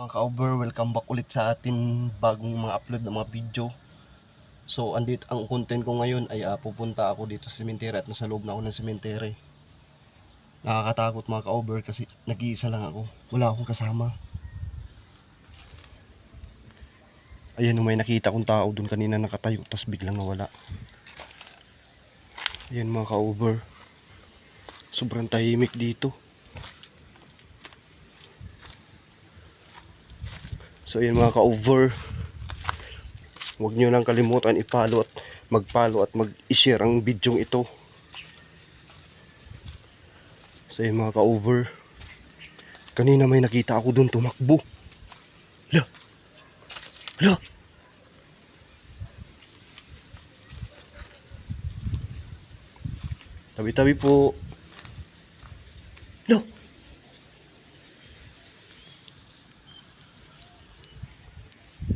Mga ka-over, welcome back ulit sa atin bagong mga upload ng mga video. So, andito ang content ko ngayon ay pupunta ako dito sa cemetery at nasa loob na ako ng cemetery. Nakakatakot mga ka-over kasi nag-iisa lang ako. Wala akong kasama. Ayan, may nakita kong tao dun kanina nakatayo tapos biglang nawala. Ayan mga ka-over. Sobrang tahimik dito. So ayan mga ka-over, huwag nyo lang kalimutan i-follow at mag-follow at mag-share ang video ito. So ayan mga ka-over, kanina may nakita ako dun tumakbo. Hala! Hala! Tabi-tabi po. Hala!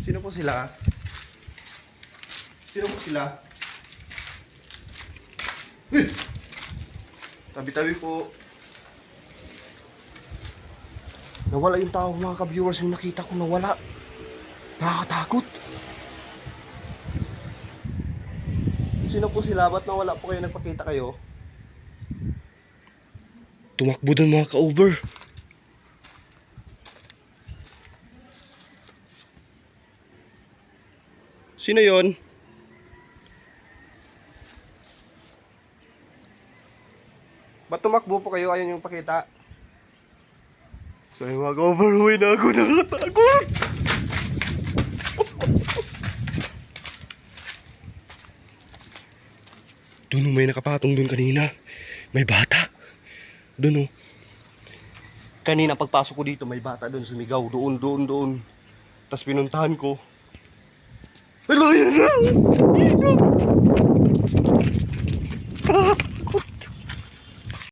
Sino po sila? Sino po sila? Tabi-tabi po. Nawala yung tao mga ka-viewers, yung nakita ko nawala. Nakakatakot. Sino po sila? Ba't nawala po kayo? Nagpakita kayo? Tumakbo dun mga ka-over. Sino yon? Ba't tumakbo po kayo? Ayun yung pakita. So yung mga ka-over, na ako, nakakatakot. Doon may nakapatong doon kanina. May bata. Doon kanina pagpasok ko dito may bata doon sumigaw. Doon. Tapos pinuntahan ko. Hello, yan na! Dito!